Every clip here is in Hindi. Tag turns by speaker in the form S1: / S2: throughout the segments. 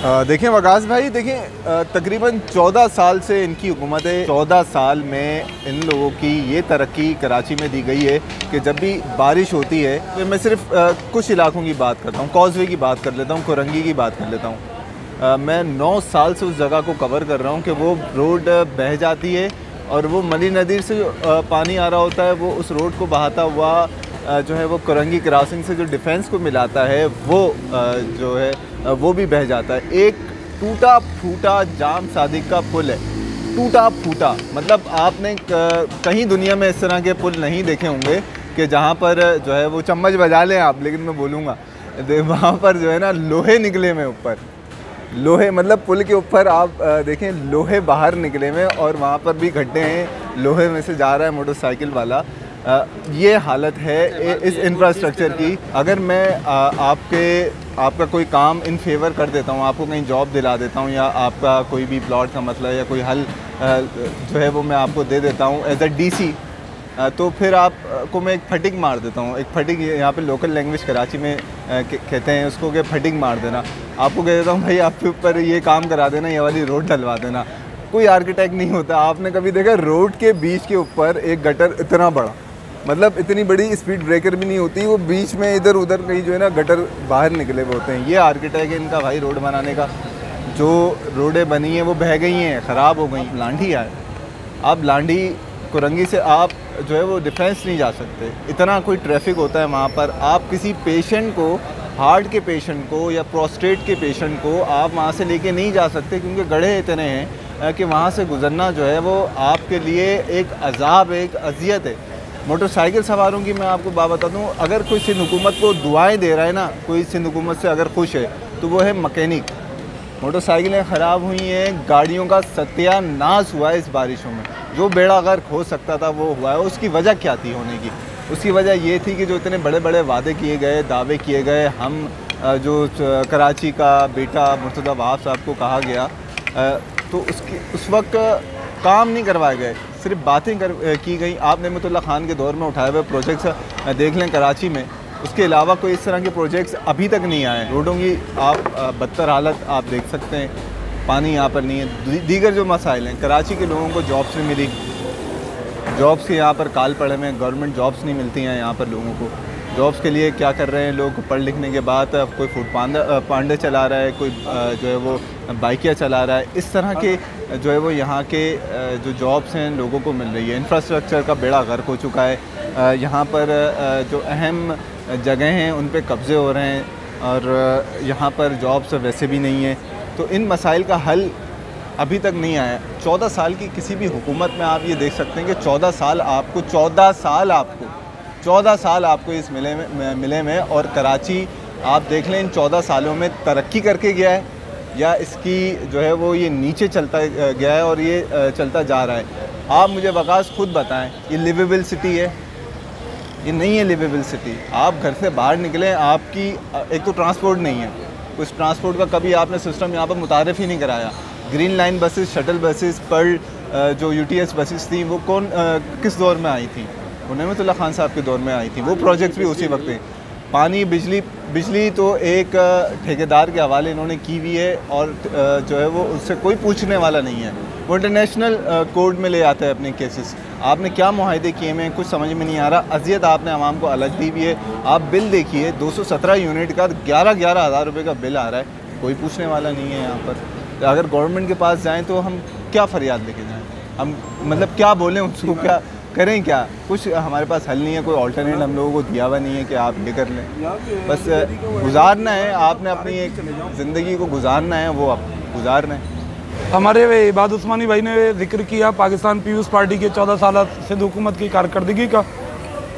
S1: देखें वकास भाई, देखें तकरीबन 14 साल से इनकी हुकूमत है। 14 साल में इन लोगों की ये तरक्की कराची में दी गई है कि जब भी बारिश होती है तो मैं सिर्फ कुछ इलाकों की बात करता हूँ, कॉजवे की बात कर लेता हूँ, कुरंगी की बात कर लेता हूँ। मैं 9 साल से उस जगह को कवर कर रहा हूँ कि वो रोड बह जाती है और वो मली नदी से जो पानी आ रहा होता है वो उस रोड को बहाता हुआ जो है वो कुरंगी क्रॉसिंग से जो डिफेंस को मिलाता है वो जो है वो भी बह जाता है। एक टूटा फूटा जाम सादिक का पुल है, टूटा फूटा। मतलब आपने कहीं दुनिया में इस तरह के पुल नहीं देखे होंगे कि जहाँ पर जो है वो चम्मच बजा लें आप, लेकिन मैं बोलूँगा वहाँ पर जो है ना लोहे निकले में ऊपर, लोहे मतलब पुल के ऊपर आप देखें लोहे बाहर निकले में और वहाँ पर भी गड्ढे हैं, लोहे में से जा रहा है मोटरसाइकिल वाला। ये हालत है इस इंफ्रास्ट्रक्चर की। अगर मैं आपका कोई काम इन फेवर कर देता हूँ, आपको कहीं जॉब दिला देता हूँ या आपका कोई भी प्लॉट का मसला या कोई हल जो है वो मैं आपको दे देता हूँ एज अ डीसी, तो फिर आपको मैं एक फटिक मार देता हूँ। एक फटिक यहाँ पे लोकल लैंग्वेज कराची में कहते हैं उसको कि फटिक मार देना। आपको कह देता हूँ भाई आपके ऊपर ये काम करा देना, ये वाली रोड डलवा देना। कोई आर्किटेक्ट नहीं होता। आपने कभी देखा रोड के बीच के ऊपर एक गटर इतना बड़ा, मतलब इतनी बड़ी स्पीड ब्रेकर भी नहीं होती, वो बीच में इधर उधर कहीं जो है ना गटर बाहर निकले हुए होते हैं। ये आर्किटेक्ट है इनका भाई रोड बनाने का। जो रोडें बनी हैं वो बह गई हैं, ख़राब हो गई। लांढी आए, आप लांढी कुरंगी से आप जो है वो डिफेंस नहीं जा सकते, इतना कोई ट्रैफिक होता है वहाँ पर। आप किसी पेशेंट को, हार्ट के पेशेंट को या प्रोस्टेट के पेशेंट को आप वहाँ से लेके नहीं जा सकते क्योंकि गड्ढे इतने हैं कि वहाँ से गुज़रना जो है वो आपके लिए एक अजाब, एक अजियत है। मोटरसाइकिल सवारों की मैं आपको बात बता दूँ, अगर कोई सिंध हुकूमत को दुआएं दे रहा है ना, कोई सिंध हुकूमत से अगर खुश है तो वो है मकैनिक। मोटरसाइकिलें ख़राब हुई हैं, गाड़ियों का सत्यानाश हुआ है इस बारिशों में। जो बेड़ा गर्क हो सकता था वो हुआ है। उसकी वजह क्या थी होने की? उसकी वजह ये थी कि जो इतने बड़े बड़े वादे किए गए, दावे किए गए, हम जो कराची का बेटा मुर्तज़ा वहाब साहब को कहा गया, तो उस वक्त काम नहीं करवाए गए, सिर्फ बातें की गई। आप नेमतुल्लाह खान के दौर में उठाए हुए प्रोजेक्ट्स देख लें कराची में, उसके अलावा कोई इस तरह के प्रोजेक्ट्स अभी तक नहीं आए। रोडों की आप बदतर हालत आप देख सकते हैं, पानी यहाँ पर नहीं है। दीगर जो मसाइल हैं, कराची के लोगों को जॉब्स नहीं मिली, जॉब्स के यहाँ पर काल पड़े में, गवर्नमेंट जॉब्स नहीं मिलती हैं यहाँ पर लोगों को। जॉब्स के लिए क्या कर रहे हैं लोग, पढ़ लिखने के बाद कोई फूड पांडे चला रहा है, कोई जो है वो बाइकियाँ चला रहा है। इस तरह के जो है वो यहाँ के जो जॉब्स हैं लोगों को मिल रही है। इंफ्रास्ट्रक्चर का बेड़ा गर्क हो चुका है। यहाँ पर जो अहम जगह हैं उन पे कब्ज़े हो रहे हैं और यहाँ पर जॉब्स वैसे भी नहीं है। तो इन मसाइल का हल अभी तक नहीं आया। 14 साल की किसी भी हुकूमत में आप ये देख सकते हैं कि 14 साल आपको इस मिले में और कराची आप देख लें इन 14 सालों में तरक्की करके गया है या इसकी जो है वो ये नीचे चलता गया है और ये चलता जा रहा है। आप मुझे वकास खुद बताएं, ये लिवेबल सिटी है? ये नहीं है लिवेबल सिटी। आप घर से बाहर निकलें, आपकी एक तो ट्रांसपोर्ट नहीं है, कुछ ट्रांसपोर्ट का कभी आपने सिस्टम यहाँ पर मुतारिफ ही नहीं कराया। Green line buses, shuttle buses, पर जो UTS बसेस थी वो किस दौर में आई थी? वो नेमतुल्लाह खान साहब के दौर में आई थी। वो प्रोजेक्ट्स भी उसी वक्त हैं। पानी, बिजली तो एक ठेकेदार के हवाले इन्होंने की हुई है और जो है वो उससे कोई पूछने वाला नहीं है। वो इंटरनेशनल कोर्ट में ले आता है अपने केसेस। आपने क्या मुआहदे किए हैं कुछ समझ में नहीं आ रहा। अजियत आपने आवाम को अलग दी हुई है। आप बिल देखिए, 217 यूनिट का 11 हज़ार रुपये का बिल आ रहा है, कोई पूछने वाला नहीं है यहाँ पर। तो अगर गवर्नमेंट के पास जाएँ तो हम क्या फरियाद लेके जाएँ? हम मतलब क्या बोलें उसको, क्या करें? क्या कुछ हमारे पास हल नहीं है, कोई ऑल्टरनेट हम लोगों को दिया हुआ नहीं है कि आप ये कर लें। बस गुजारना है, आपने अपनी एक ज़िंदगी को गुजारना है, वो आप गुजारना है।
S2: हमारे इबाद उस्मानी भाई ने जिक्र किया पाकिस्तान पीपल्स पार्टी के 14 साल सिंध हुकूमत की कारकर्दगी का।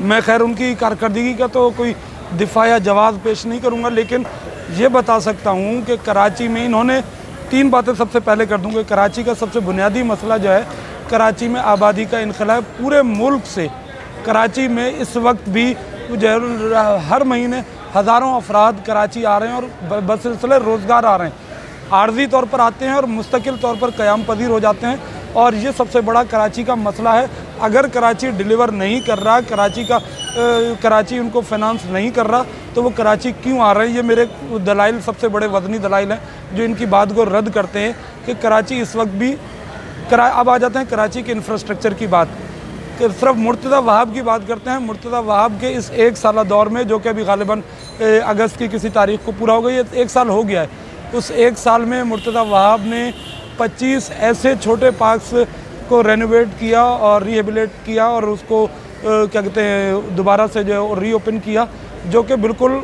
S2: मैं खैर उनकी कारकर्दगी का तो कोई दिफा या जवाब पेश नहीं करूँगा, लेकिन ये बता सकता हूँ कि कराची में इन्होंने 3 बातें सबसे पहले कर दूँ कि कराची का सबसे बुनियादी मसला जो है, कराची में आबादी का इनखला। पूरे मुल्क से कराची में इस वक्त भी जो है हर महीने हज़ारों अफराद कराची आ रहे हैं और बसिलसिले रोज़गार आ रहे हैं। आर्जी तौर पर आते हैं और मुस्तकिल तौर पर क़याम पजीर हो जाते हैं और ये सबसे बड़ा कराची का मसला है। अगर कराची डिलीवर नहीं कर रहा, कराची उनको फाइनेंस नहीं कर रहा, तो वो कराची क्यों आ रहे हैं? ये मेरे दलाइल, सबसे बड़े वज़नी दलाइल हैं। जो इनकी बात को रद्द करते हैं कि कराची इस वक्त भी अब आ जाते हैं कराची के इंफ्रास्ट्रक्चर की बात कि सिर्फ मुर्तज़ा वहाब की बात करते हैं। मुर्तज़ा वहाब के इस 1 साला दौर में, जो कि अभी गालिबन अगस्त की किसी तारीख को पूरा हो गई है, 1 साल हो गया है, उस 1 साल में मुर्तज़ा वहाब ने 25 ऐसे छोटे पार्क्स को रेनोवेट किया और रिहेबिलेट किया और उसको क्या कहते हैं दोबारा से जो रीओपन किया, जो कि बिल्कुल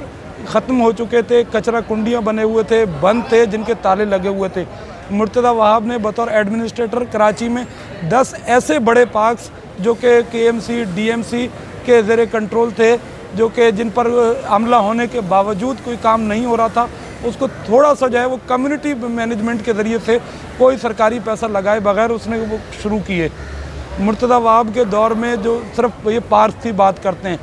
S2: ख़त्म हो चुके थे। कचरा कुंडियाँ बने हुए थे, बंद थे, जिनके ताले लगे हुए थे। मुर्तज़ा वहाब ने बतौर एडमिनिस्ट्रेटर कराची में 10 ऐसे बड़े पार्क्स जो कि KMC DMC के ज़ेरे कंट्रोल थे, जो कि जिन पर हमला होने के बावजूद कोई काम नहीं हो रहा था, उसको थोड़ा सा जो है वो कम्युनिटी मैनेजमेंट के ज़रिए से कोई सरकारी पैसा लगाए बगैर उसने वो शुरू किए। मुर्तज़ा वहाब के दौर में जो सिर्फ ये पार्क की बात करते हैं,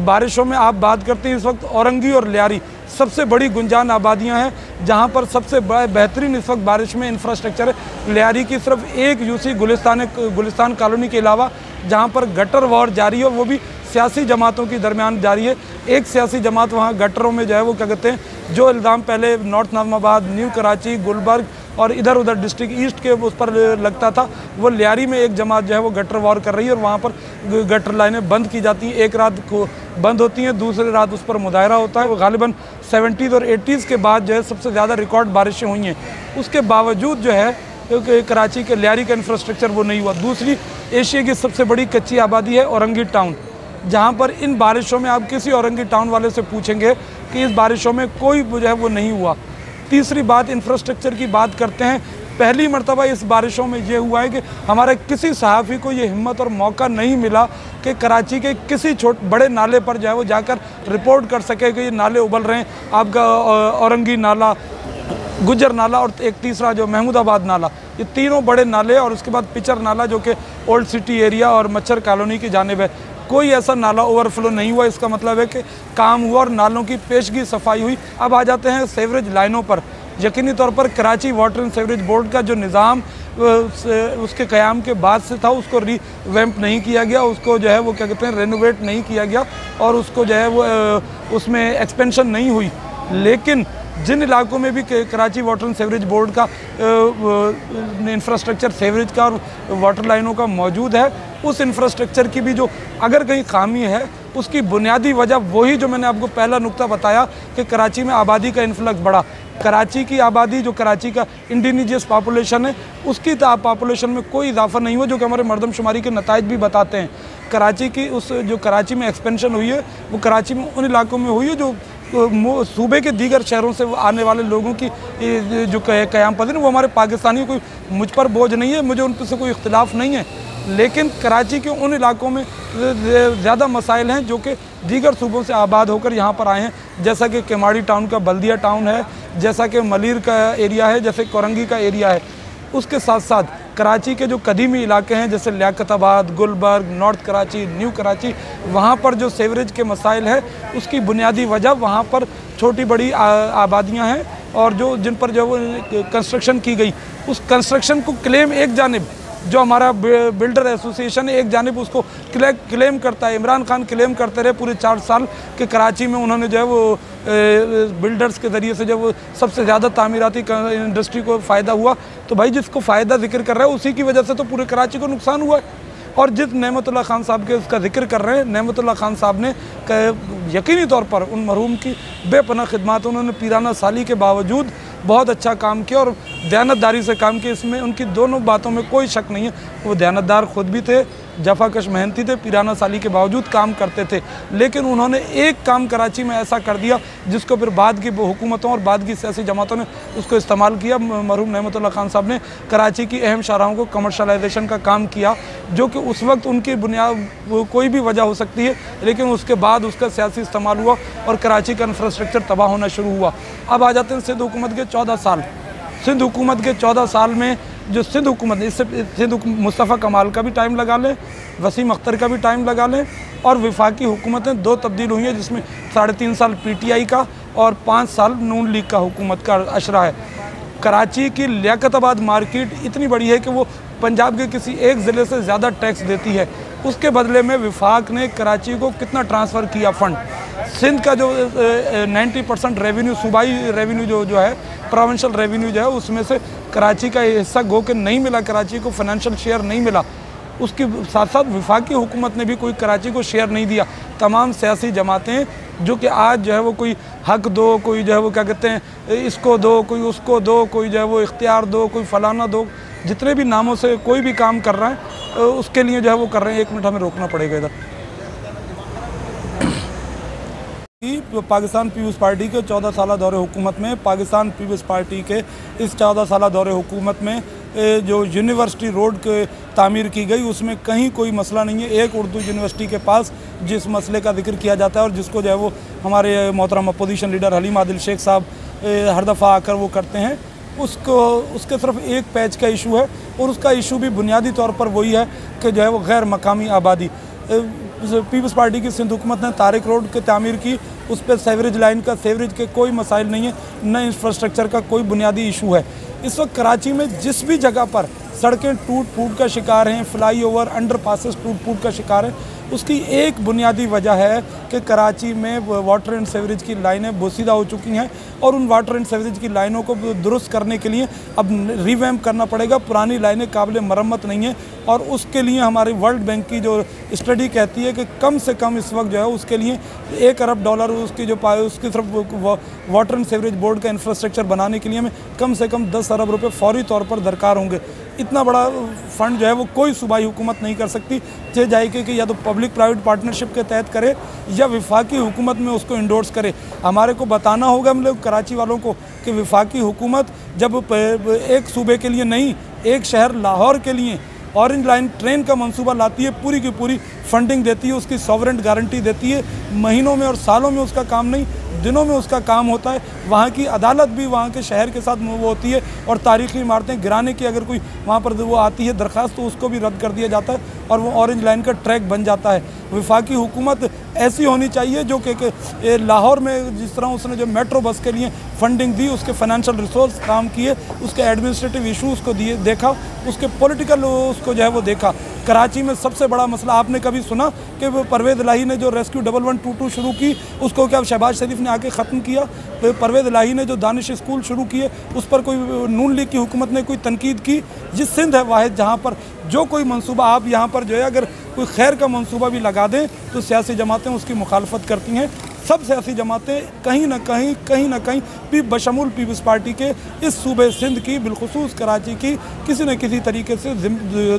S2: बारिशों में आप बात करते हैं, इस वक्त औरंगी और लियारी सबसे बड़ी गुंजान आबादियां हैं, जहां पर सबसे बेहतरीन इस वक्त बारिश में इंफ्रास्ट्रक्चर है। लियारी की सिर्फ एक UC गुलिस्तान कॉलोनी के अलावा जहां पर गटर वॉर जारी है, और वो भी सियासी जमातों के दरमियान जारी है। एक सियासी जमात वहाँ गटरों में जो है वो क्या कहते हैं, जो इल्ज़ाम पहले नॉर्थ नाज़िमाबाद, न्यू कराची, गुलबर्ग और इधर उधर डिस्ट्रिक्ट ईस्ट के उस पर लगता था, वो लियारी में एक जमात जो है वो गटर वॉर कर रही है और वहाँ पर गटर लाइनें बंद की जाती हैं। एक रात को बंद होती हैं, दूसरी रात उस पर मुजाहरा होता है। वो गालिबन 70s और 80s के बाद जो है सबसे ज़्यादा रिकॉर्ड बारिशें हुई हैं। उसके बावजूद जो है क्योंकि कराची के लियारी का इंफ्रास्ट्रक्चर वो नहीं हुआ। दूसरी एशिया की सबसे बड़ी कच्ची आबादी है औरंगी टाउन, जहाँ पर इन बारिशों में आप किसी औरंगी टाउन वाले से पूछेंगे कि इस बारिशों में कोई जो है वो नहीं हुआ। तीसरी बात, इंफ्रास्ट्रक्चर की बात करते हैं, पहली मर्तबा इस बारिशों में ये हुआ है कि हमारे किसी सहाफ़ी को ये हिम्मत और मौका नहीं मिला कि कराची के किसी बड़े नाले पर जो है वो जाकर रिपोर्ट कर सके कि ये नाले उबल रहे हैं। आपका औरंगी नाला, गुजर नाला और एक तीसरा जो महमूदाबाद नाला, ये तीनों बड़े नाले, और उसके बाद पिचर नाला जो कि ओल्ड सिटी एरिया और मच्छर कॉलोनी की जानिब है, कोई ऐसा नाला ओवरफ्लो नहीं हुआ। इसका मतलब है कि काम हुआ और नालों की पेशगी सफाई हुई। अब आ जाते हैं सेवरेज लाइनों पर। यकीनी तौर पर Karachi water and sewerage board का जो निज़ाम उसके क़याम के बाद से था, उसको रीवैम्प नहीं किया गया, उसको जो है वो क्या कहते हैं रेनोवेट नहीं किया गया, और उसको जो है वो उसमें एक्सपेंशन नहीं हुई। लेकिन जिन इलाकों में भी Karachi water and sewerage board का इंफ्रास्ट्रक्चर सेवरेज का और वाटर लाइनों का मौजूद है, उस इंफ्रास्ट्रक्चर की भी जो अगर कहीं खामी है, उसकी बुनियादी वजह वही जो मैंने आपको पहला नुक्ता बताया कि कराची में आबादी का इन्फ्लक्स बढ़ा। कराची की आबादी, जो कराची का इंडिजिनियस पॉपुलेशन है, उसकी पॉपुलेशन में कोई इजाफा नहीं हुआ, जो कि हमारे मरदमशुमारी के नताइज भी बताते हैं। कराची की जो कराची में एक्सपेंशन हुई है, वो कराची में उन इलाकों में हुई है जो सूबे के दीगर शहरों से आने वाले लोगों की जो क़याम पदर, वो हमारे पाकिस्तानी कोई मुझ पर बोझ नहीं है, मुझे उन पर से कोई इख्तिलाफ नहीं है। लेकिन कराची के उन इलाकों में ज़्यादा मसाइल हैं जो कि दीगर सूबों से आबाद होकर यहाँ पर आए हैं, जैसा कि केमाड़ी टाउन का बल्दिया टाउन है, जैसा कि मलीर का एरिया है, जैसे कोरंगी का एरिया है। उसके साथ साथ कराची के जो कदीमी इलाके हैं जैसे लियाकताबाद, गुलबर्ग, नॉर्थ कराची, न्यू कराची, वहाँ पर जो सेवरेज के मसाइल है, उसकी बुनियादी वजह वहाँ पर छोटी बड़ी आबादियाँ हैं, और जो जिन पर जो कंस्ट्रक्शन की गई, उस कंस्ट्रक्शन को क्लेम एक जानिब जो हमारा बिल्डर एसोसिएशन एक जानिब उसको क्लेम करता है। इमरान खान क्लेम करते रहे पूरे 4 साल कि कराची में उन्होंने जो है वो बिल्डर्स के ज़रिए से जो वो सबसे ज़्यादा तामीराती इंडस्ट्री को फ़ायदा हुआ। तो भाई जिसको फ़ायदा जिक्र कर रहा है उसी की वजह से तो पूरे कराची को नुकसान हुआ है। और जिस नेमतुल्लाह खान साहब के उसका जिक्र कर रहे हैं, नेमतुल्लाह खान साहब ने यकीनी तौर पर उन मरहूम की बेपनाह खिदमत, उन्होंने पीराना साली के बावजूद बहुत अच्छा काम किया और दयानतदारी से काम किया। इसमें उनकी दोनों बातों में कोई शक नहीं है। वो दयानतदार खुद भी थे, जफाकश मेहनती थे, पीराना साली के बावजूद काम करते थे। लेकिन उन्होंने एक काम कराची में ऐसा कर दिया जिसको फिर बाद की हुकूमतों और बाद की सियासी जमातों ने उसको इस्तेमाल किया। मरहूम नेमतुल्लाह खान साहब ने कराची की अहम शाहराहों को कमर्शलाइजेशन का काम किया, जो कि उस वक्त उनकी बुनियाद कोई भी वजह हो सकती है, लेकिन उसके बाद उसका सियासी इस्तेमाल हुआ और कराची का इंफ्रास्ट्रक्चर तबाह होना शुरू हुआ। अब आ जाते हैं सिंध हुकूमत के 14 साल। सिंध हुकूमत के 14 साल में जो सिंध हुकूमत, इससे मुस्तफ़ा कमाल का भी टाइम लगा लें, वसीम अख्तर का भी टाइम लगा लें, और वफाकी हुकूमतें 2 तब्दील हुई हैं, जिसमें 3.5 साल PTI का और 5 साल नून लीग का हुकूमत का अशरा है। कराची की लियाकताबाद मार्केट इतनी बड़ी है कि वो पंजाब के किसी एक ज़िले से ज़्यादा टैक्स देती है। उसके बदले में विफाक ने कराची को कितना ट्रांसफ़र किया फ़ंड। सिंध का जो 90% रेवेन्यू, सूबाई रेवेन्यू जो है, प्रोविंशियल रेवेन्यू जो है, उसमें से कराची का हिस्सा गो के नहीं मिला, कराची को फाइनेंशियल शेयर नहीं मिला। उसके साथ साथ वफाकी हुकूमत ने भी कोई कराची को शेयर नहीं दिया। तमाम सियासी जमातें जो कि आज जो है वो कोई हक दो, कोई जो है वो क्या कहते हैं इसको दो, कोई उसको दो, कोई जो है वो इख्तियार दो, कोई फलाना दो, जितने भी नामों से कोई भी काम कर रहा है उसके लिए जो है वो कर रहे हैं। 1 मिनट हमें रोकना पड़ेगा इधर। पाकिस्तान पीपल्स पार्टी के 14 साल दौरे हुकूमत में, पाकिस्तान पीपल्स पार्टी के इस 14 साल दौरे हुकूमत में जो यूनिवर्सिटी रोड के तामीर की गई उसमें कहीं कोई मसला नहीं है। एक उर्दू यूनिवर्सिटी के पास जिस मसले का जिक्र किया जाता है और जिसको जो है वो हमारे मोहतरम अपोजिशन लीडर हलीम आदिल शेख साहब हर दफ़ा आकर वो करते हैं, उसके सिर्फ एक पैच का इशू है और उसका इशू भी बुनियादी तौर पर वही है कि जो है वो गैर मकामी आबादी। पीपल्स पार्टी की सिंध हुकूमत ने तारिक रोड की तामीर की, उस पर सेवरेज लाइन का, सेवरेज के कोई मसाइल नहीं है, न इंफ्रास्ट्रक्चर का कोई बुनियादी इशू है। इस वक्त कराची में जिस भी जगह पर सड़कें टूट फूट का शिकार हैं, फ्लाई ओवर, अंडर पासेस टूट फूट का शिकार है, उसकी एक बुनियादी वजह है कि कराची में वाटर एंड सेवरेज की लाइनें बोसीदा हो चुकी हैं और उन वाटर एंड सेवरेज की लाइनों को दुरुस्त करने के लिए अब रिवैम्प करना पड़ेगा। पुरानी लाइनें काबिल मरम्मत नहीं हैं और उसके लिए हमारी वर्ल्ड बैंक की जो स्टडी कहती है कि कम से कम इस वक्त जो है उसके लिए $1 अरब उसकी जो उसकी सिर्फ वाटर एंड सेवरेज बोर्ड का इंफ्रास्ट्रक्चर बनाने के लिए हमें कम से कम 10 अरब रुपये फौरी तौर पर दरकार होंगे। इतना बड़ा फ़ंड जो है वो कोई सूबाई हुकूमत नहीं कर सकती, चाहे जाए कि या तो पब्लिक प्राइवेट पार्टनरशिप के तहत करे या वफाकी हुकूमत में उसको इंडोर्स करे। हमारे को बताना होगा हम लोग कराची वालों को कि वफाकी हुकूमत जब एक सूबे के लिए नहीं, एक शहर लाहौर के लिए ऑरेंज लाइन ट्रेन का मंसूबा लाती है, पूरी की पूरी फंडिंग देती है, उसकी सॉवरेंट गारंटी देती है, महीनों में और सालों में उसका काम नहीं, दिनों में उसका काम होता है। वहाँ की अदालत भी वहाँ के शहर के साथ वो होती है और तारीखी इमारतें गिराने की अगर कोई वहाँ पर वो आती है दरख्वास्त तो उसको भी रद्द कर दिया जाता है और वो ऑरेंज लाइन का ट्रैक बन जाता है। वफाकी हुकूमत ऐसी होनी चाहिए जो कि लाहौर में जिस तरह उसने जो मेट्रो बस के लिए फंडिंग दी, उसके फाइनेंशियल रिसोर्स काम किए, उसके एडमिनिस्ट्रेटिव इशूज़ को दिए देखा, उसके पॉलिटिकल उसको जो है वो देखा। कराची में सबसे बड़ा मसला आपने कभी सुना कि परवेज़ इलाही ने जो रेस्क्यू 1122 शुरू की उसको क्या शहबाज शरीफ ने आके ख़त्म किया? परवेज़ इलाही ने जो दानिश स्कूल शुरू किए उस पर कोई नून लीग की हुकूमत ने कोई तनकीद की? जिस सिंध है वाहिद जहाँ पर जो कोई मंसूबा आप यहाँ पर जो है अगर कोई खैर का मंसूबा भी लगा दें तो सियासी जमातें उसकी मुखालफत करती हैं। सब सियासी जमातें कहीं ना कहीं भी बशमूल पीपल्स पार्टी के इस सूबे सिंध की बिलखुसूस कराची की किसी न किसी तरीके से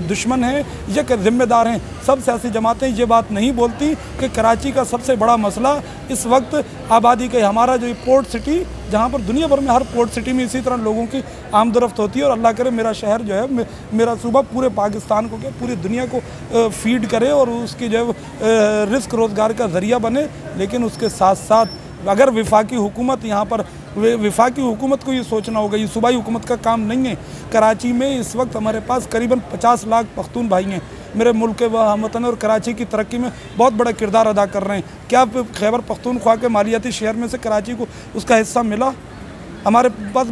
S2: दुश्मन हैं या कि ज़िम्मेदार हैं। सब सियासी जमातें ये बात नहीं बोलती कि कराची का सबसे बड़ा मसला इस वक्त आबादी का, हमारा जो पोर्ट सिटी जहाँ पर दुनिया भर में हर पोर्ट सिटी में इसी तरह लोगों की आमदरफ्त होती है और अल्लाह करे मेरा शहर जो है मेरा सूबा पूरे पाकिस्तान को क्या पूरी दुनिया को फीड करे और उसकी जो है रिस्क रोज़गार का ज़रिया बने। लेकिन उसके साथ साथ अगर वफाकी हुकूमत यहाँ पर वफाकी हुकूमत को ये सोचना होगा, ये सूबाई हुकूमत का काम नहीं है। कराची में इस वक्त हमारे पास करीबन 50 लाख पख्तून भाई हैं, मेरे मुल्क के हमवतन और कराची की तरक्की में बहुत बड़ा किरदार अदा कर रहे हैं। क्या खैबर पख्तूनख्वा के मालियाती शेयर में से कराची को उसका हिस्सा मिला? हमारे पास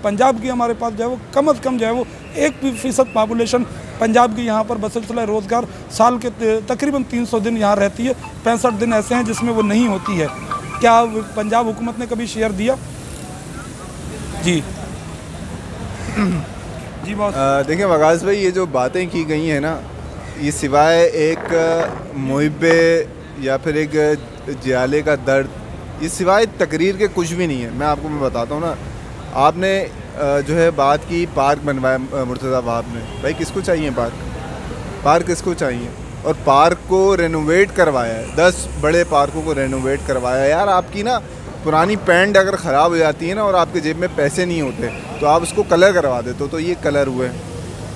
S2: पंजाब की हमारे पास जो है वो कम अज़ कम जो है वो 1% पॉपुलेशन पंजाब की यहाँ पर बसिलसिला रोज़गार साल के तकरीबन 300 दिन यहाँ रहती है, 65 दिन ऐसे हैं जिसमें वो नहीं होती है। क्या पंजाब हुकूमत ने कभी शेयर दिया? जी जी बॉस।
S1: देखिए वकास भाई, ये जो बातें की गई हैं ना, ये सिवाय एक मुहिब्बे या फिर एक जियाले का दर्द, ये सिवाय तकरीर के कुछ भी नहीं है। मैं आपको बताता हूँ ना, आपने जो है बात की पार्क बनवाया मुर्तज़ा वहाब ने, भाई किसको चाहिए पार्क किसको चाहिए? और पार्क को रेनोवेट करवाया है, 10 बड़े पार्कों को रेनोवेट करवाया है। यार आपकी ना पुरानी पैंट अगर ख़राब हो जाती है ना और आपके जेब में पैसे नहीं होते तो आप उसको कलर करवा देते तो ये कलर हुए।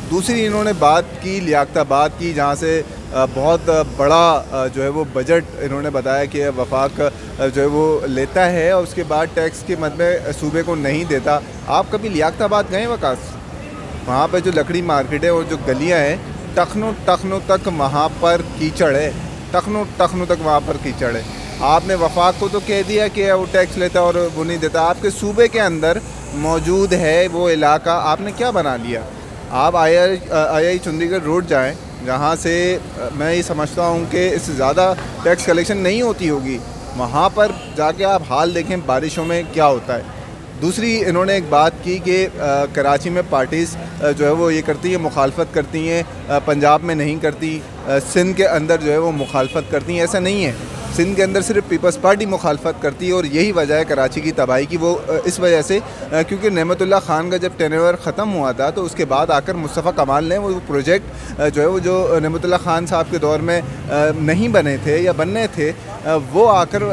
S1: दूसरी इन्होंने बात की लियाकताबाद की, जहाँ से बहुत बड़ा जो है वो बजट इन्होंने बताया कि वफाक जो है वो लेता है और उसके बाद टैक्स के मद में सूबे को नहीं देता। आप कभी लियाकताबाद गए वकास? वहाँ पे जो लकड़ी मार्केट है और जो गलियाँ हैं, टखनों तक वहाँ पर कीचड़ है, टखनों तक वहाँ पर कीचड़ है। आपने वफाक को तो कह दिया कि वो टैक्स लेता और वो नहीं देता, आपके सूबे के अंदर मौजूद है वो इलाका, आपने क्या बना लिया? आप आई चंडीगढ़ रोड जाएं, जहाँ से मैं ये समझता हूँ कि इससे ज़्यादा टैक्स कलेक्शन नहीं होती होगी, वहाँ पर जाके आप हाल देखें बारिशों में क्या होता है। दूसरी इन्होंने एक बात की कि कराची में पार्टीज़ जो है वो ये करती हैं, मुखालफत करती हैं, पंजाब में नहीं करती, सिंध के अंदर जो है वो मुखालफत करती हैं। ऐसा नहीं है, सिंध के अंदर सिर्फ पीपल्स पार्टी मुखालफत करती है और यही वजह है कराची की तबाही की। वो इस वजह से क्योंकि नेमतुल्लाह ख़ान का जब टेन्योर ख़त्म हुआ था तो उसके बाद आकर मुस्तफ़ा कमाल ने वो प्रोजेक्ट जो है वो जो नेमतुल्लाह ख़ान साहब के दौर में नहीं बने थे या बनने थे, वो आकर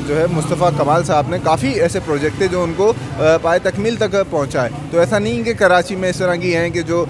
S1: जो है मुस्तफ़ा कमाल साहब ने काफ़ी ऐसे प्रोजेक्ट थे जो उनको पाए तकमील तक पहुँचाए। तो ऐसा नहीं कि कराची में इस तरह की हैं कि जो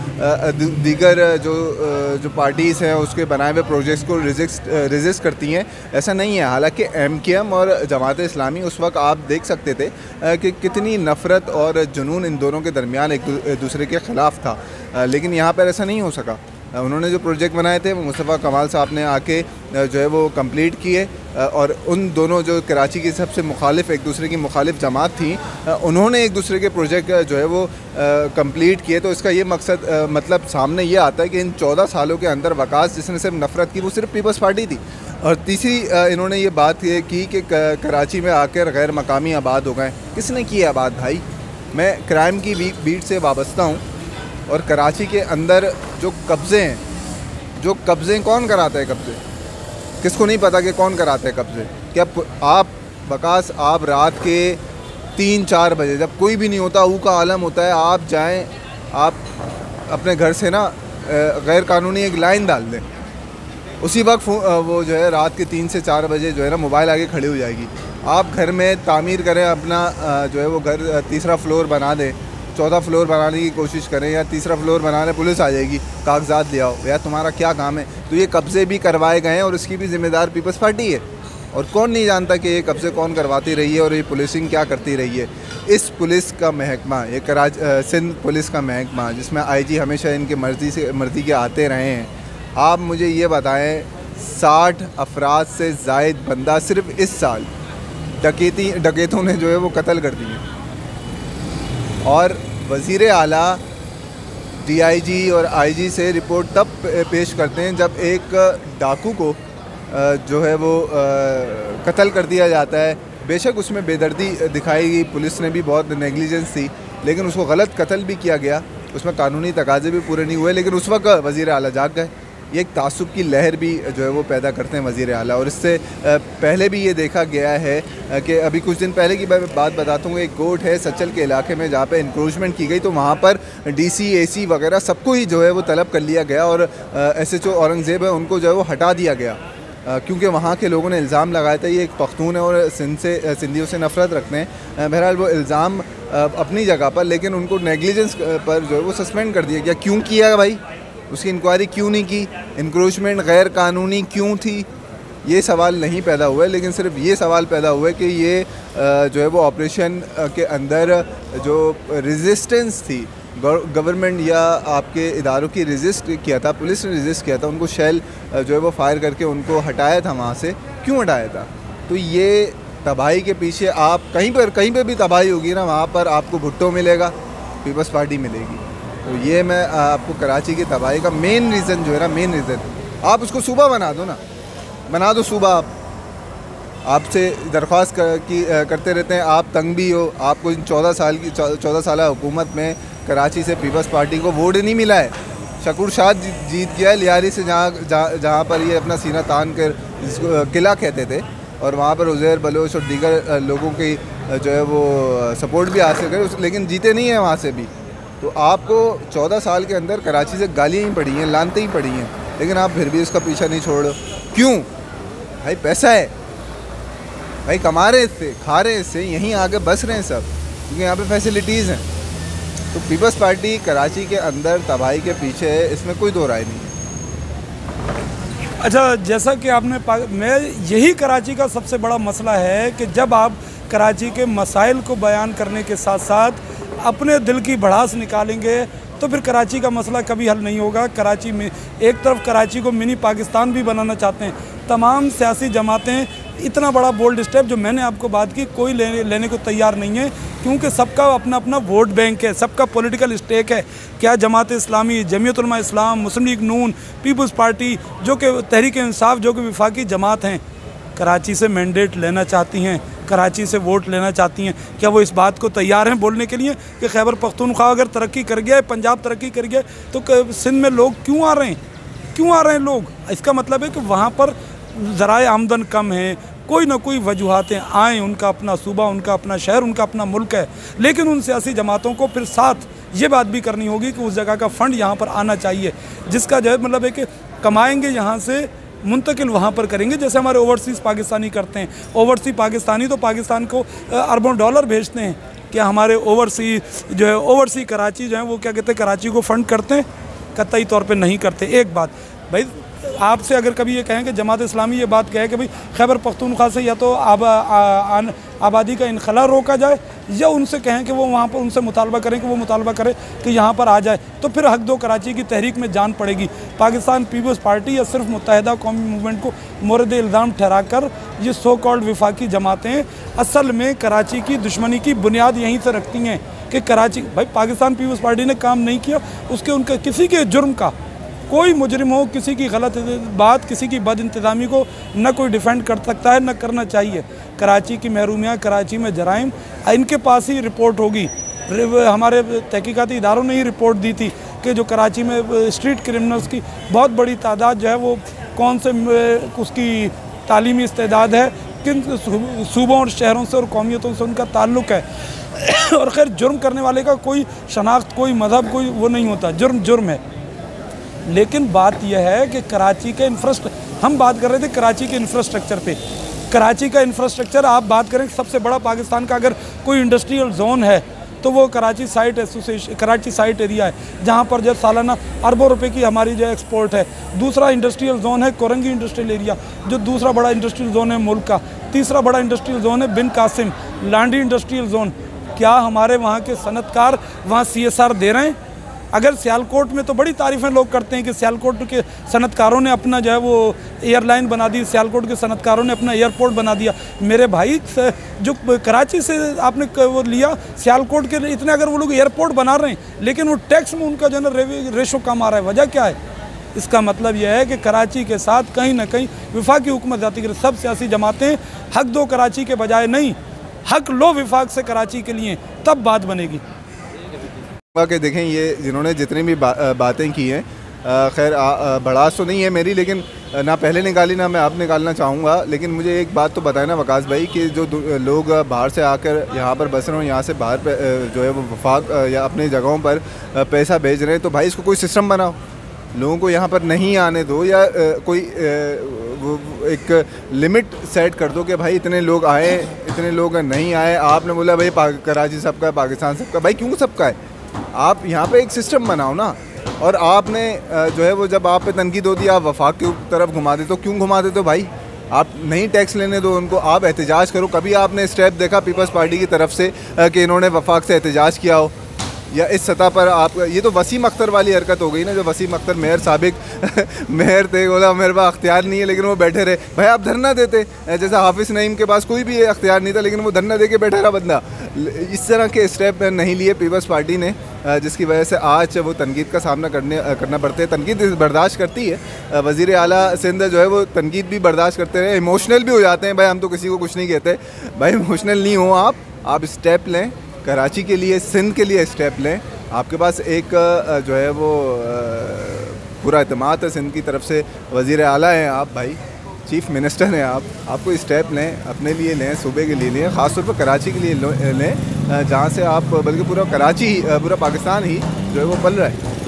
S1: दीगर जो पार्टीज़ हैं उसके बनाए हुए प्रोजेक्ट्स को रेजिस्ट करती हैं, ऐसा नहीं है। हालांकि MKM और जमात इस्लामी उस वक्त आप देख सकते थे कि कितनी नफ़रत और जुनून इन दोनों के दरमियान एक दूसरे के ख़िलाफ़ था, लेकिन यहाँ पर ऐसा नहीं हो सका। उन्होंने जो प्रोजेक्ट बनाए थे वो मुस्तफ़ा कमाल साहब ने आके जो है वो कंप्लीट किए और उन दोनों जो कराची की सबसे मुखालिफ एक दूसरे की मुखालिफ जमात थी, उन्होंने एक दूसरे के प्रोजेक्ट जो है वो कंप्लीट किए। तो इसका ये मकसद मतलब सामने ये आता है कि इन 14 सालों के अंदर वकास जिसने सिर्फ नफ़रत की वो सिर्फ पीपल्स पार्टी थी। और तीसरी इन्होंने ये बात ये की कि कराची में आकर गैर मकामी आबाद हो गए। किसने किए आबाद भाई? मैं क्राइम की बीट से वाबस्ता हूँ और कराची के अंदर जो कब्ज़े कौन कराता है कब्ज़े? किसको नहीं पता कि कौन कराता है कब्ज़े? क्या आप वकास आप रात के 3-4 बजे जब कोई भी नहीं होता, ऊ का आलम होता है, आप जाएं, आप अपने घर से ना गैर कानूनी एक लाइन डाल दें, उसी वक्त वो जो है रात के 3 से 4 बजे जो है ना मोबाइल आगे खड़ी हो जाएगी। आप घर में तामीर करें अपना जो है वो घर 3रा फ्लोर बना दें, 14 फ्लोर बनाने की कोशिश करें या 3रा फ्लोर बनाने, पुलिस आ जाएगी, कागजात ले आओ। यार तुम्हारा क्या काम है? तो ये कब्ज़े भी करवाए गए हैं और इसकी भी ज़िम्मेदार पीपल्स पार्टी है। और कौन नहीं जानता कि ये कब्ज़े कौन करवाती रही है और ये पुलिसिंग क्या करती रही है। इस पुलिस का महकमा, ये सिंध पुलिस का महकमा जिसमें IG हमेशा इनके मर्ज़ी के आते रहे हैं, आप मुझे ये बताएं 60 अफराद से ज़ायद बंदा सिर्फ इस साल डकैतों ने जो है वो कत्ल कर दिए। और वज़ीर आला DIG और IG से रिपोर्ट तब पेश करते हैं जब एक डाकू को जो है वो कत्ल कर दिया जाता है। बेशक उसमें बेदर्दी दिखाई गई, पुलिस ने भी बहुत नेग्लिजेंस थी, लेकिन उसको गलत कत्ल भी किया गया, उसमें कानूनी तकाजे भी पूरे नहीं हुए, लेकिन उस वक्त वज़ीर आला जाग गए। ये एक तासुब की लहर भी जो है वो पैदा करते हैं वज़ीर आला। और इससे पहले भी ये देखा गया है कि अभी कुछ दिन पहले की बात बताता हूँ, एक कोर्ट है सच्चल के इलाके में जहाँ पे इंक्रोचमेंट की गई, तो वहाँ पर DC AC वगैरह सबको ही जो है वो तलब कर लिया गया और SHO औरंगज़ेब है उनको जो है वो हटा दिया गया, क्योंकि वहाँ के लोगों ने इल्ज़ाम लगाया था ये एक पख्तून है और सिंधियों से नफ़रत रखते हैं। बहरहाल वो इल्ज़ाम अपनी जगह पर, लेकिन उनको नेग्लिजेंस पर जो है वो सस्पेंड कर दिया गया। क्यों किया भाई? उसकी इंक्वायरी क्यों नहीं की? इंक्रोचमेंट गैर कानूनी क्यों थी? ये सवाल नहीं पैदा हुआ है, लेकिन सिर्फ ये सवाल पैदा हुआ है कि ये जो है वो ऑपरेशन के अंदर जो रेजिस्टेंस थी गवर्नमेंट या आपके इदारों की रेजिस्ट किया था, पुलिस ने रेजिस्ट किया था, उनको शेल जो है वो फायर करके उनको हटाया था वहाँ से। क्यों हटाया था? तो ये तबाही के पीछे आप कहीं पर भी तबाही होगी ना, वहाँ पर आपको भुट्टो मिलेगा, पीपल्स पार्टी मिलेगी। तो ये मैं आपको कराची की तबाही का मेन रीज़न जो है ना, मेन रीज़न आप उसको सूबा बना दो ना, बना दो सूबा। आपसे दरख्वास्त करते रहते हैं, आप तंग भी हो, आपको इन 14 साल हुकूमत में कराची से पीपल्स पार्टी को वोट नहीं मिला है। शकूर शाह जीत गया है लियारी से, जहाँ पर ये अपना सीना तान कर जिसको किला कहते थे, और वहाँ पर उज़ैर बलोच और दीगर लोगों की जो है वो सपोर्ट भी हासिल करे, लेकिन जीते नहीं हैं वहाँ से भी। तो आपको 14 साल के अंदर कराची से गालियाँ ही पड़ी हैं, लानतें ही पड़ी हैं, लेकिन आप फिर भी उसका पीछा नहीं छोड़ो। क्यों भाई? पैसा है भाई, कमा रहे इससे, खा रहे इससे, यहीं आगे बस रहे हैं सब, क्योंकि यहाँ पे फैसिलिटीज़ हैं। तो पीपल्स पार्टी कराची के अंदर तबाही के पीछे है, इसमें कोई दो राय नहीं है।
S2: अच्छा, जैसा कि आपने मैं यही कराची का सबसे बड़ा मसला है कि जब आप कराची के मसाइल को बयान करने के साथ साथ अपने दिल की भड़ास निकालेंगे तो फिर कराची का मसला कभी हल नहीं होगा। कराची में एक तरफ कराची को मिनी पाकिस्तान भी बनाना चाहते हैं, तमाम सियासी जमातें इतना बड़ा बोल्ड स्टेप जो मैंने आपको बात की, कोई लेने को तैयार नहीं है, क्योंकि सबका अपना अपना वोट बैंक है, सबका पॉलिटिकल स्टेक है। क्या जमात इस्लामी, जमीयत उलमा इस्लाम, मुस्लिम लीग नून, पीपल्स पार्टी, जो कि तहरीक इंसाफ, जो कि वफाकी जमात हैं, कराची से मैंडेट लेना चाहती हैं, कराची से वोट लेना चाहती हैं। क्या वो इस बात को तैयार हैं बोलने के लिए कि खैबर पख्तूनख्वा अगर तरक्की कर गया है, पंजाब तरक्की कर गया तो सिंध में लोग क्यों आ रहे हैं, क्यों आ रहे हैं लोग? इसका मतलब है कि वहाँ पर ज़राए आमदन कम है, कोई ना कोई वजूहातें आएँ, उनका अपना सूबा, उनका अपना शहर, उनका अपना मुल्क है, लेकिन उन सियासी जमातों को फिर साथ ये बात भी करनी होगी कि उस जगह का फ़ंड यहाँ पर आना चाहिए, जिसका जो है मतलब है कि कमाएंगे यहाँ से, मुंतकिल वहाँ पर करेंगे, जैसे हमारे ओवरसीज़ पाकिस्तानी करते हैं। ओवरसीज़ पाकिस्तानी तो पाकिस्तान को अरबों डॉलर भेजते हैं, क्या हमारे ओवरसीज़ जो है, ओवरसीज़ कराची जो है वो क्या कहते हैं, कराची को फ़ंड करते हैं? कतई तौर पे नहीं करते। एक बात भाई, आपसे अगर कभी ये कहें कि जमात इस्लामी ये बात कहे कि भाई खैबर पख्तूनख्वा से या तो आबादी का इनखला रोका जाए, या उनसे कहें कि वो वहाँ पर उनसे मुतालबा करें कि वो मुतालबा करे कि यहाँ पर आ जाए, तो फिर हक दो कराची की तहरीक में जान पड़ेगी। पाकिस्तान पीपल्स पार्टी या सिर्फ मुत्तहिदा कौमी मूवमेंट को मोरद इल्ज़ाम ठहरा कर ये सो कॉल्ड वफाकी जमातें असल में कराची की दुश्मनी की बुनियाद यहीं से रखती हैं कि कराची, भाई पाकिस्तान पीपल्स पार्टी ने काम नहीं किया, उसके उनके किसी के जुर्म का, कोई मुजरिम हो, किसी की गलत बात, किसी की बद इंतज़ामी को न कोई डिफेंड कर सकता है, न करना चाहिए। कराची की महरूमियाँ, कराची में जराइम, इनके पास ही रिपोर्ट होगी। हमारे तहकीकाती इदारों ने ही रिपोर्ट दी थी कि जो कराची में स्ट्रीट क्रिमिनल्स की बहुत बड़ी तादाद जो है वो कौन से उसकी तालीमी इस्तेदाद है, किन सूबों और शहरों से और कौमियतों से उनका ताल्लुक़ है। और खैर जुर्म करने वाले का कोई शनाख्त, कोई मज़हब, कोई वो नहीं होता, जुर्म जुर्म है। लेकिन बात यह है कि कराची के हम बात कर रहे थे कराची के इंफ्रास्ट्रक्चर पे। कराची का इंफ्रास्ट्रक्चर आप बात करें, सबसे बड़ा पाकिस्तान का अगर कोई इंडस्ट्रियल जोन है तो वो Karachi site association, Karachi site area है, जहाँ पर जो सालाना अरबों रुपए की हमारी जो एक्सपोर्ट है। दूसरा इंडस्ट्रियल जोन है कोरंगी इंडस्ट्रियल एरिया, जो दूसरा बड़ा इंडस्ट्रियल जोन है मुल्क का। तीसरा बड़ा इंडस्ट्रियल जोन है बिन कासिम लांडी इंडस्ट्रियल जोन। क्या हमारे वहाँ के सनतकार वहाँ CSR दे रहे हैं? अगर सियालकोट में तो बड़ी तारीफ़ें लोग करते हैं कि सियालकोट के सनतकारों ने अपना जो है वो एयरलाइन बना दी, सियालकोट के सनतकारों ने अपना एयरपोर्ट बना दिया। मेरे भाई, जो कराची से आपने वो लिया, सियालकोट के इतने अगर वो लोग एयरपोर्ट बना रहे हैं, लेकिन वो टैक्स में उनका जो है ना रेशो कम आ रहा है, वजह क्या है? इसका मतलब यह है कि कराची के साथ कहीं ना कहीं वफाकी हुकूमत जाती है। सब सियासी जमातें हक दो कराची के बजाय नहीं, हक लो विफाक से कराची के लिए, तब बात बनेगी।
S1: कि देखें, ये जिन्होंने जितनी भी बातें की हैं, खैर बड़ास तो नहीं है मेरी, लेकिन ना पहले निकाली ना मैं अब निकालना चाहूँगा। लेकिन मुझे एक बात तो बताए ना वकास भाई, कि जो लोग बाहर से आकर यहाँ पर बस रहे हैं, यहाँ से बाहर जो है वो वफाक या अपनी जगहों पर पैसा भेज रहे हैं, तो भाई इसको कोई सिस्टम बनाओ, लोगों को यहाँ पर नहीं आने दो, या कोई एक लिमिट सेट कर दो कि भाई इतने लोग आए, इतने लोग नहीं आए। आपने बोला भाई कराची सबका है, पाकिस्तान सबका, भाई क्यों सबका है? आप यहाँ पे एक सिस्टम बनाओ ना। और आपने जो है वो जब आप पे तनकीद होती है, आप वफाक की तरफ घुमा देते हो। क्यों घुमा देते हो भाई? आप नहीं टैक्स लेने दो उनको, आप एहतजाज करो। कभी आपने स्टेप देखा पीपल्स पार्टी की तरफ से कि इन्होंने वफाक से एहतजाज किया हो? या इस सतह पर आप, ये तो वसीम अख्तर वाली हरकत हो गई ना, जो वसीम अख्तर मेयर साबिक मेयर थे, बोला मेरे पास अख्तियार नहीं है, लेकिन वो बैठे रहे। भाई आप धरना देते, जैसा हाफिज़ नईम के पास कोई भी अख्तियार नहीं था, लेकिन वो धरना दे के बैठा रहा बंदा। इस तरह के स्टेप नहीं लिए पीपल्स पार्टी ने, जिसकी वजह से आज वो तनकीद का सामना करना पड़ते हैं। तनकीद बर्दाश्त करती है, वज़ीर आला सिंध जो है वो तनकीद भी बर्दाश्त करते रहे, इमोशनल भी हो जाते हैं। भाई हम तो किसी को कुछ नहीं कहते, भाई इमोशनल नहीं हो आप स्टेप लें, कराची के लिए, सिंध के लिए स्टेप लें। आपके पास एक जो है वो पूरा एतमाद है सिंध की तरफ से, वज़ीर आला हैं आप, भाई चीफ़ मिनिस्टर हैं आपको स्टेप लें, अपने लिए लें, सूबे के लिए लें, ख़ासतौर पर कराची के लिए लें, जहाँ से आप, बल्कि पूरा कराची, पूरा पाकिस्तान ही जो है वो पल रहा है।